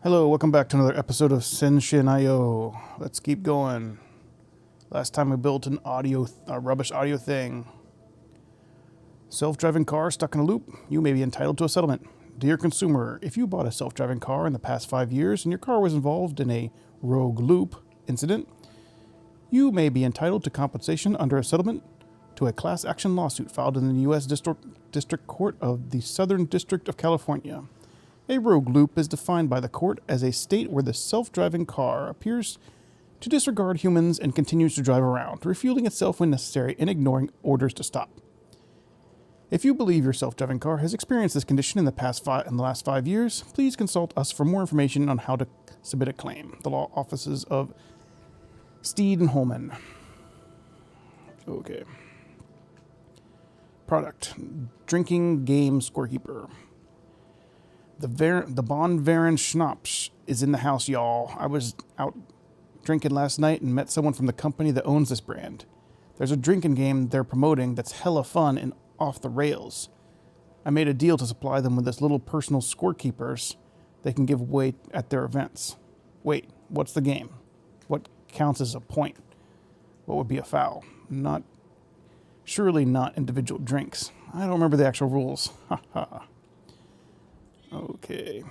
Hello, welcome back to another episode of SHENZHEN IO. Let's keep going. Last time we built an rubbish audio thing. Self-driving car stuck in a loop, you may be entitled to a settlement. Dear consumer, if you bought a self-driving car in the past 5 years and your car was involved in a rogue loop incident, you may be entitled to compensation under a settlement to a class action lawsuit filed in the U.S. District Court of the Southern District of California. A rogue loop is defined by the court as a state where the self-driving car appears to disregard humans and continues to drive around, refueling itself when necessary and ignoring orders to stop. If you believe your self-driving car has experienced this condition in the last 5 years, please consult us for more information on how to submit a claim. The law offices of Steed and Holman. Okay. Product: drinking game scorekeeper. The Bon Varen Schnapps is in the house, y'all. I was out drinking last night and met someone from the company that owns this brand. There's a drinking game they're promoting that's hella fun and off the rails. I made a deal to supply them with this little personal scorekeepers they can give away at their events. Wait, what's the game? What counts as a point? What would be a foul? Surely not individual drinks. I don't remember the actual rules. Ha ha. Okay.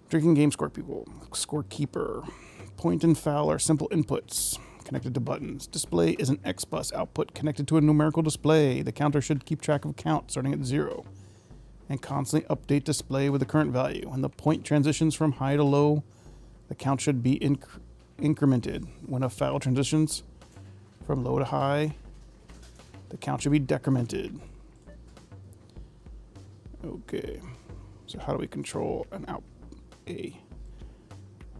Drinking game scorekeeper. Point and foul are simple inputs connected to buttons. Display is an X-bus output connected to a numerical display. The counter should keep track of count starting at 0 and constantly update display with the current value. When the point transitions from high to low, the count should be incremented. When a foul transitions from low to high, the count should be decremented. Okay, so how do we control an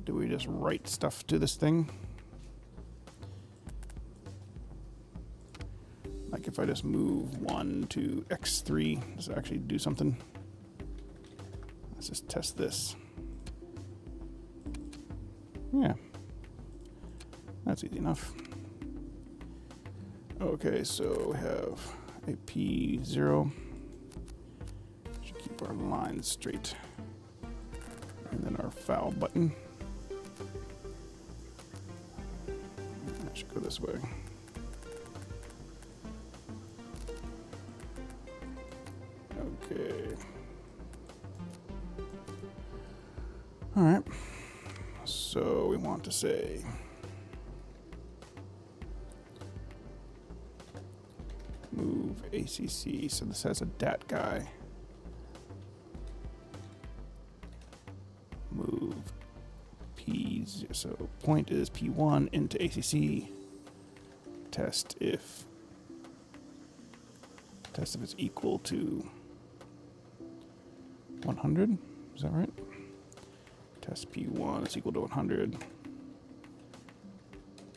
do we just write stuff to this thing? Like if I just move 1 to X3, does it actually do something? Let's just test this. Yeah, that's easy enough. Okay, so we have a P0. Keep our lines straight. And then our foul button. I should go this way. Okay. All right. So we want to say move ACC. So this has a DAT guy. Move P0, so point is P1 into ACC. Test if it's equal to 100. Is that right? Test P1 is equal to 100.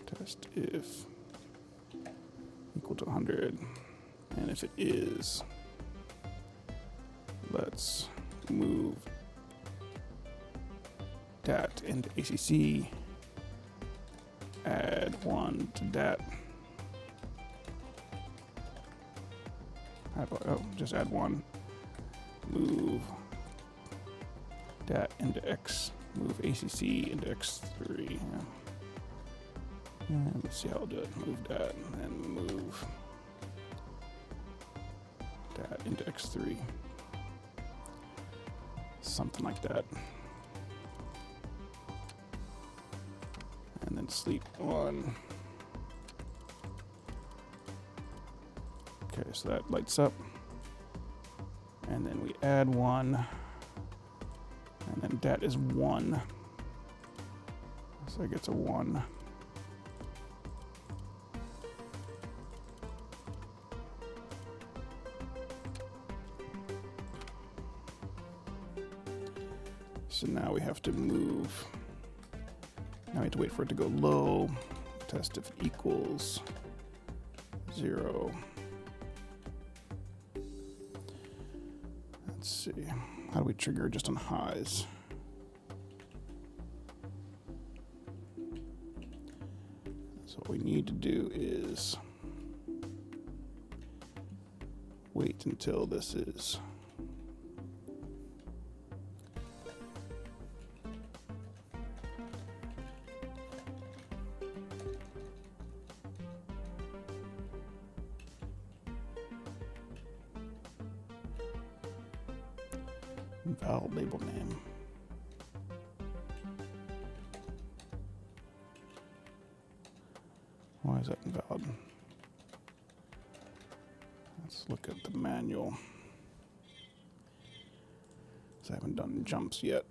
Test if equal to 100. And if it is, let's move DAT into ACC, add 1 to DAT. Just add 1. Move DAT into X, move ACC into X3. And let's see how I'll do it. Move DAT and move DAT into X3. Something like that. And then sleep 1. Okay, so that lights up. And then we add 1. And then dat is 1. So it gets a 1. So now we have to move. Now we have to wait for it to go low. Test if it equals 0. Let's see. How do we trigger just on highs? So what we need to do is wait until this is Invalid label name. Why is that invalid? Let's look at the manual. So I haven't done jumps yet.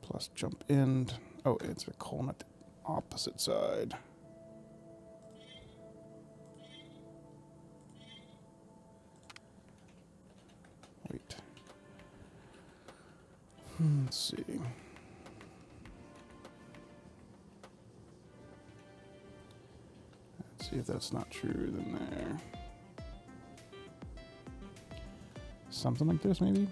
Plus jump end. Oh, it's a colon at the opposite side. Wait. Let's see. Let's see if that's not true then there. Something like this maybe?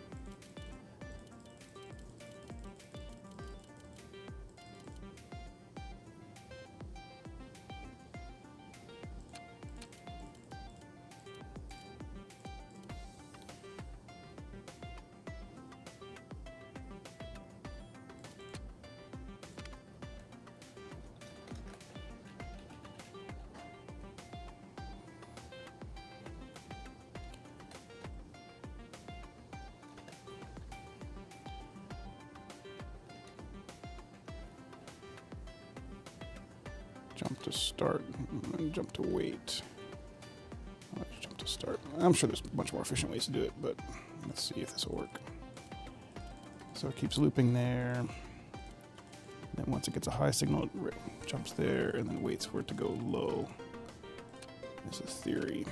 Jump to start, and jump to wait. Let's jump to start. I'm sure there's much more efficient ways to do it, but let's see if this will work. So it keeps looping there. Then once it gets a high signal, it jumps there and then waits for it to go low. This is theory.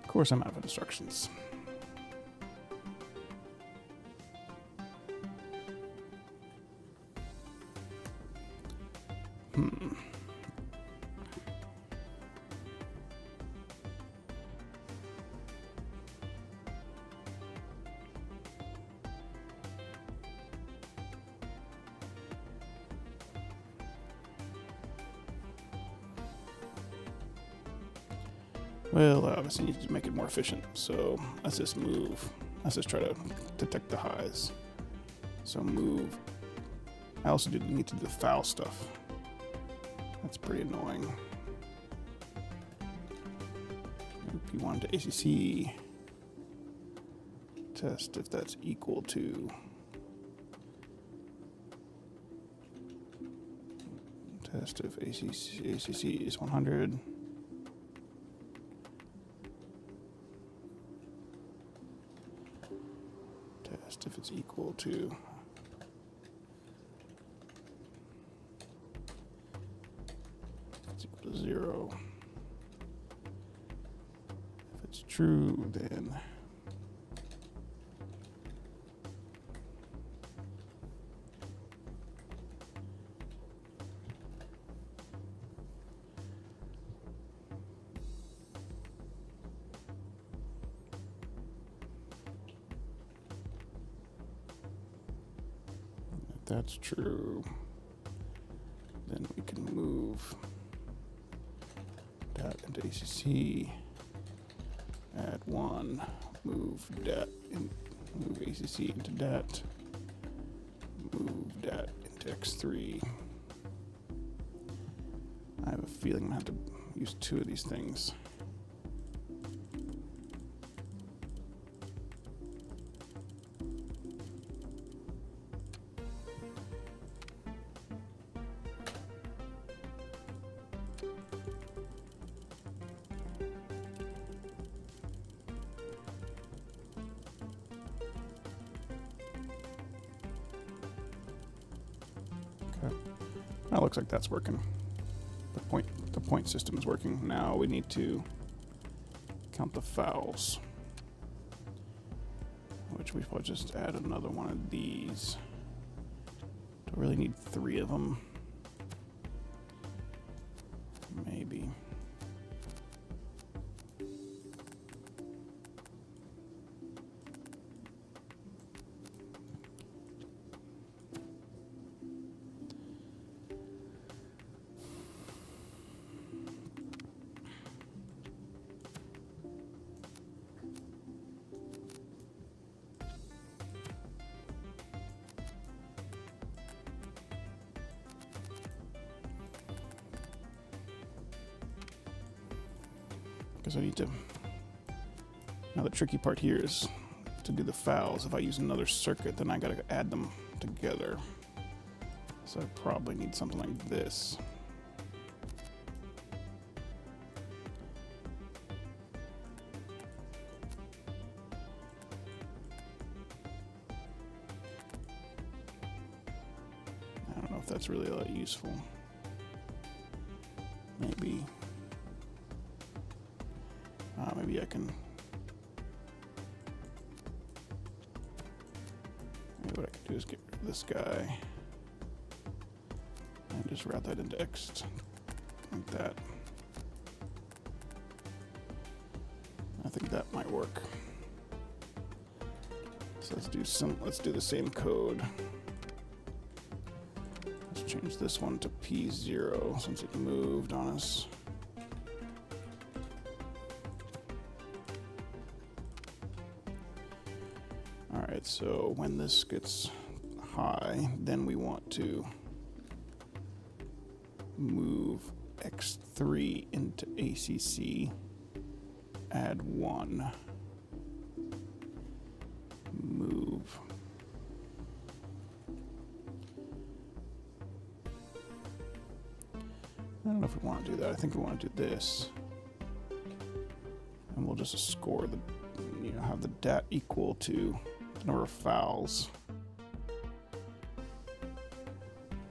Of course, I'm out of instructions. Well, obviously need to make it more efficient, so let's just move. Let's just try to detect the highs. So move. I also need to do the foul stuff. That's pretty annoying. P1 to ACC. Test if that's equal to. Test if ACC is 100. Test if it's equal to. It's equal to 0. If it's true, then that's true, then we can move that into ACC, add 1, move that, move ACC into dat, move dat into X3. I have a feeling I'm going to have to use 2 of these things. That looks like that's working. The point system is working. Now we need to count the fouls, which we will just add another one of these. Do I really need 3 of them? Maybe. Because I need to... Now the tricky part here is to do the fouls. If I use another circuit, then I gotta add them together. So I probably need something like this. I don't know if that's really all that useful. Maybe. Maybe I can... Maybe what I can do is get rid of this guy and just route that into X like that. I think that might work. So let's do the same code. Let's change this one to P0 since it moved on us. Alright, so when this gets high, then we want to move X3 into ACC, add 1, move. I don't know if we want to do that. I think we want to do this. And we'll just score the, have the dat equal to the number of fouls.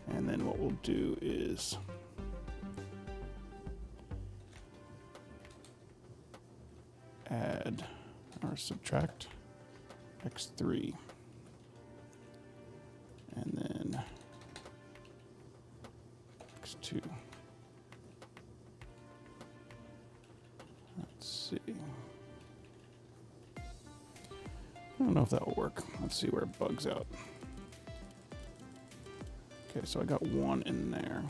And then what we'll do is add or subtract X3. And then X2. Let's see. I don't know if that will work. Let's see where it bugs out. Okay, so I got 1 in there.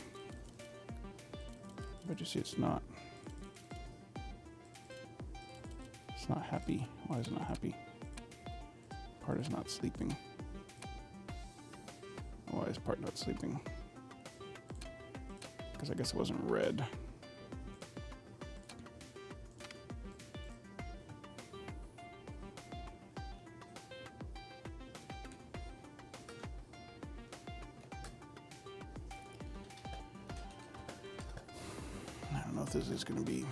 But you see it's not happy. Why is it not happy? Part is not sleeping. Why is part not sleeping? Because I guess it wasn't red. I don't know if this is going to be...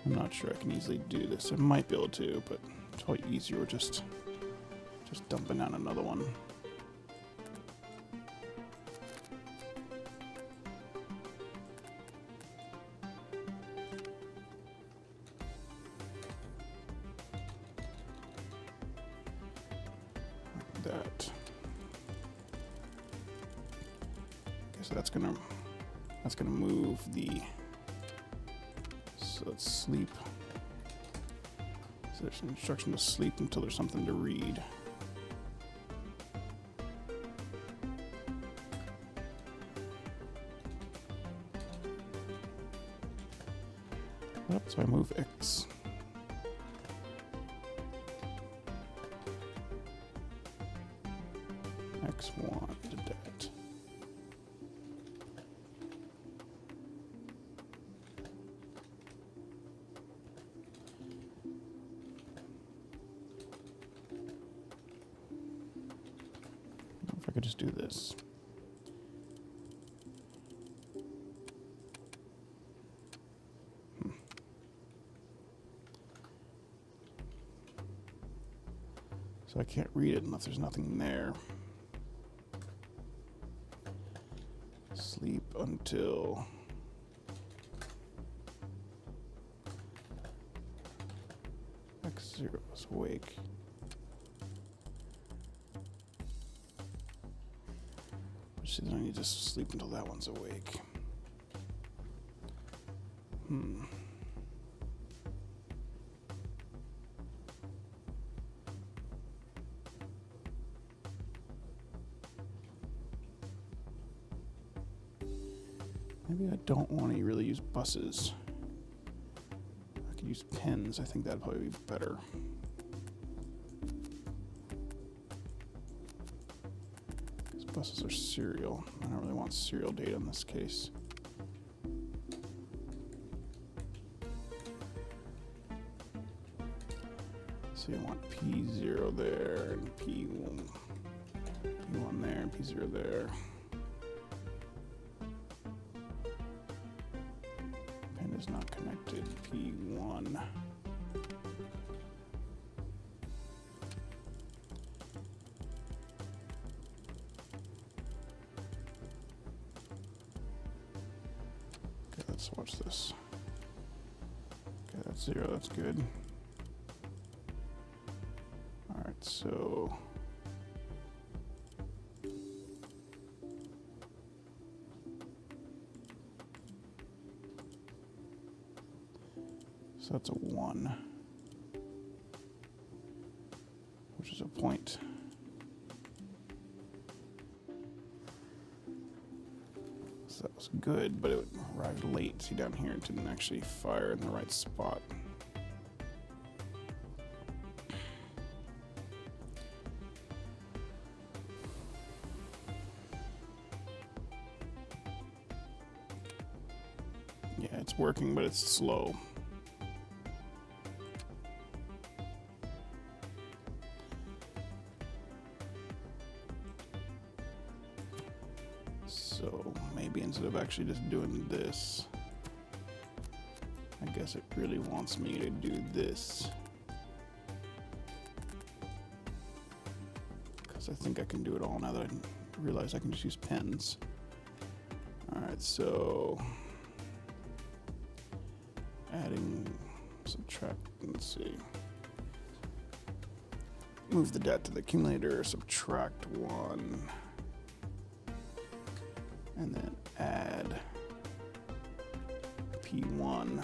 I'm not sure I can easily do this. I might be able to, but it's probably easier just dumping out another one. Like that. Okay, so that's gonna move the... So let's sleep. So there's an instruction to sleep until there's something to read. Yep, so I move X. X1 to that. If I could just do this. So I can't read it unless there's nothing there. Sleep until X0 is awake. So then I need to sleep until that one's awake. Maybe I don't want to really use buses. I could use pins. I think that'd probably be better. Because buses are serial. I don't really want serial data in this case. So I want P0 there and P1 there and P0 there. Pin is not connected. P1. Okay, let's watch this. Okay, that's 0. That's good. All right, so that's a 1, which is a point. So that was good, but it arrived late. See down here, it didn't actually fire in the right spot. Yeah, it's working, but it's slow. So maybe instead of actually just doing this, I guess it really wants me to do this. Because I think I can do it all now that I realize I can just use pens. All right, so adding, subtract, let's see. Move the data to the accumulator, subtract 1. And then add P1.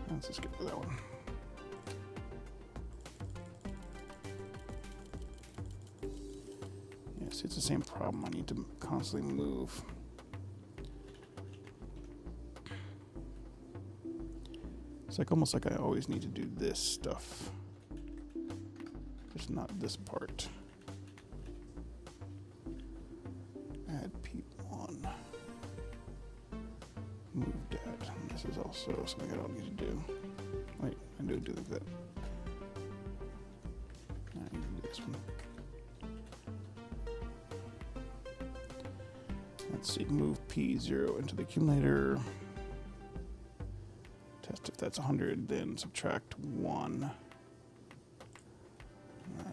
Let's just get to that one. Yeah, see, it's the same problem. I need to constantly move. It's like almost like I always need to do this stuff. Just not this part. Add P1. Move that. And this is also something I don't need to do. Wait, I do like that. I need to do this one. Let's see, move P0 into the accumulator. Test if that's 100, then subtract 1.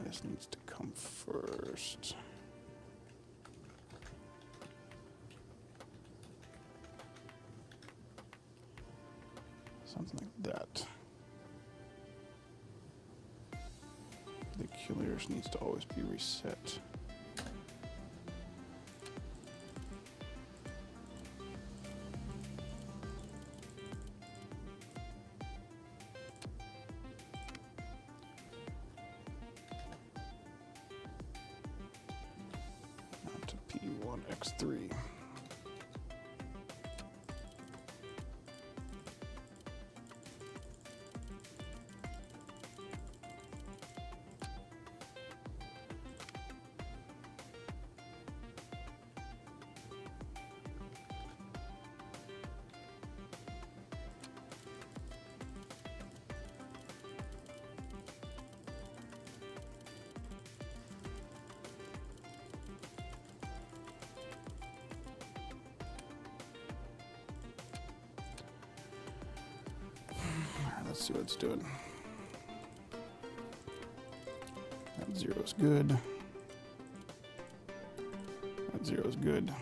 This needs to come first. Something like that. The accumulator needs to always be reset. X3. Let's see what it's doing. That 0 is good. That 0 is good.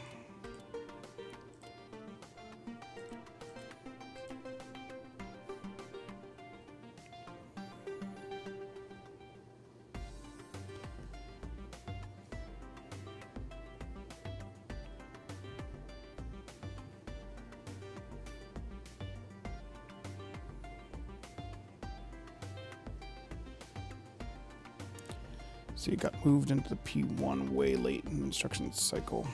See, it got moved into the P1 way late in the instruction cycle.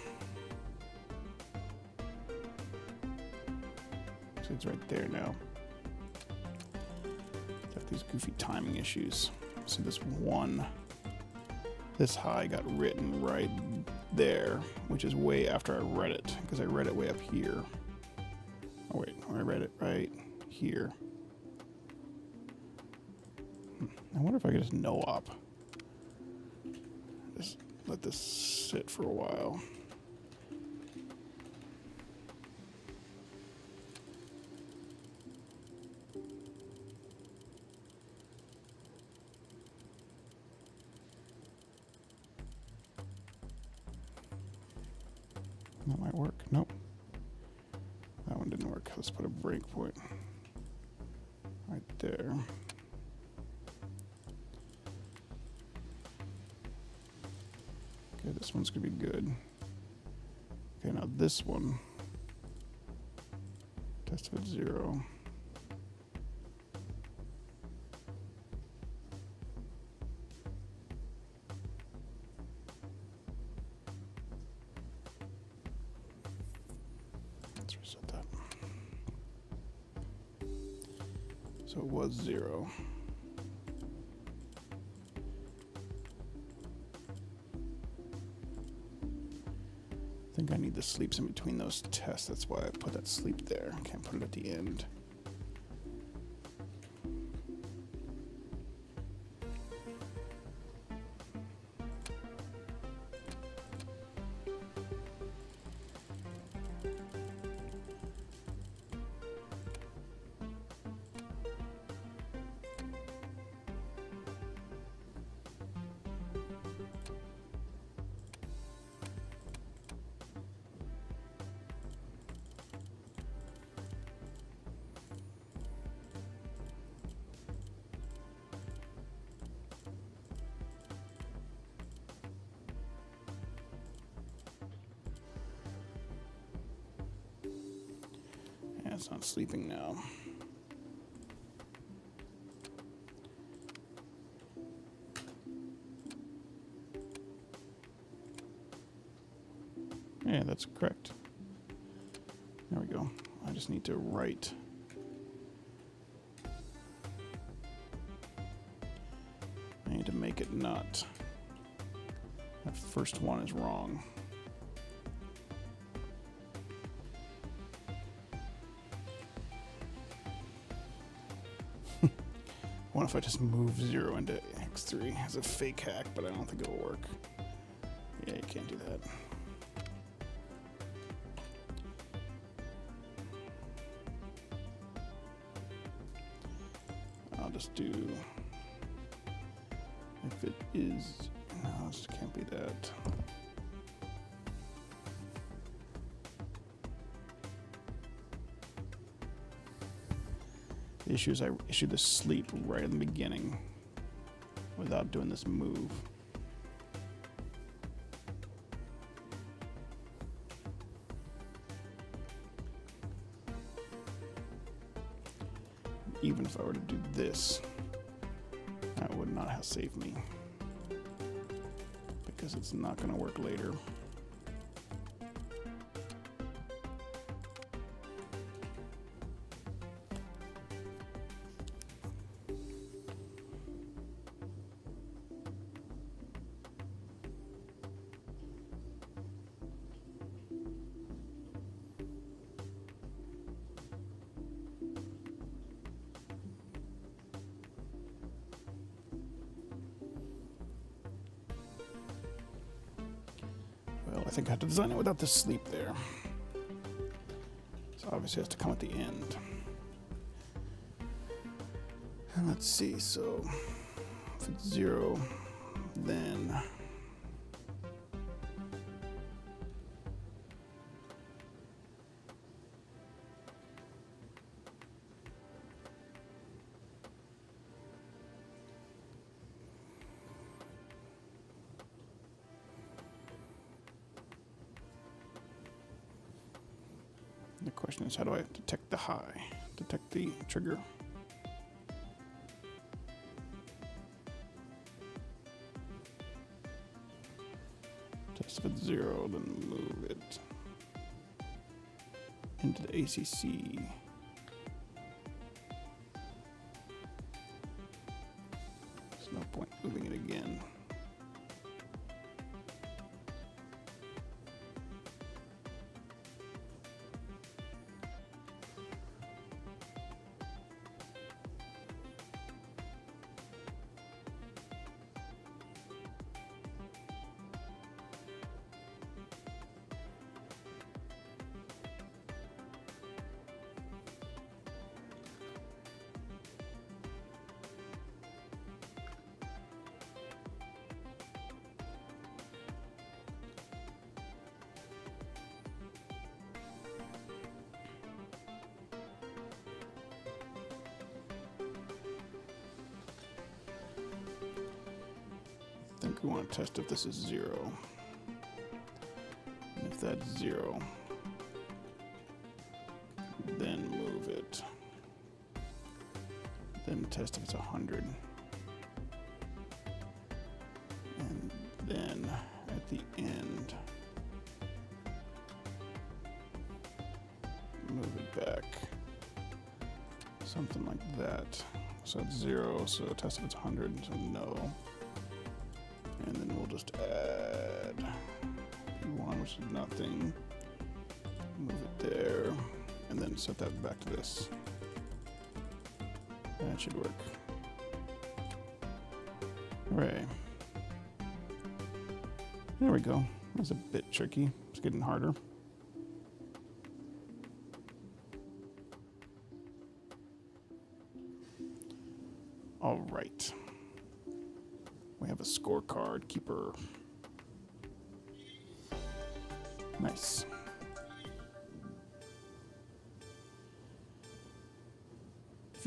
So it's right there now. Got these goofy timing issues. See, this high got written right there, which is way after I read it, because I read it way up here. Oh wait, I read it right here. I wonder if I could just no-op. Just let this sit for a while. That might work. Nope. That one didn't work. Let's put a breakpoint right there. Okay, this one's gonna be good. Okay, now this one. Test of 0. Let's reset that. So it was 0. I think I need the sleeps in between those tests. That's why I put that sleep there. I can't put it at the end. It's not sleeping now. Yeah, that's correct. There we go. I just need to write. I need to make it not. That first one is wrong. What if I just move 0 into X3 as a fake hack, but I don't think it'll work. Yeah, you can't do that. I'll just do, if it is, no, this can't be that. The issue is I issued the sleep right in the beginning without doing this move. Even if I were to do this, that would not have saved me, because it's not going to work later. I think I have to design it without the sleep there. So obviously it has to come at the end. And let's see, so if it's 0, then the question is, how do I detect the high? Detect the trigger. if it's 0, then move it into the ACC. There's no point moving it again. I think we want to test if this is 0. And if that's 0, then move it. Then test if it's 100. And then at the end, move it back. Something like that. So it's 0, so test if it's 100, so no. And then we'll just add P1, which is nothing. Move it there, and then set that back to this. That should work. Hooray. There we go. That's a bit tricky. It's getting harder. All right. We have a scorecard keeper. Nice.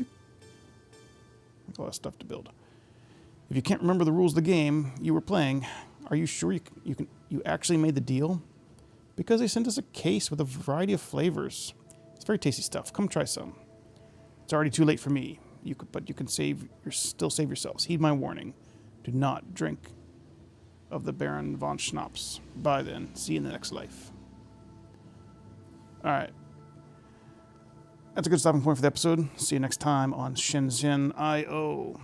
A lot of stuff to build. If you can't remember the rules of the game you were playing, are you sure you actually made the deal? Because they sent us a case with a variety of flavors. It's very tasty stuff. Come try some. It's already too late for me. But you can still save yourselves. Heed my warning. Do not drink of the Baron von Schnapps. Bye then. See you in the next life. All right. That's a good stopping point for the episode. See you next time on SHENZHEN IO.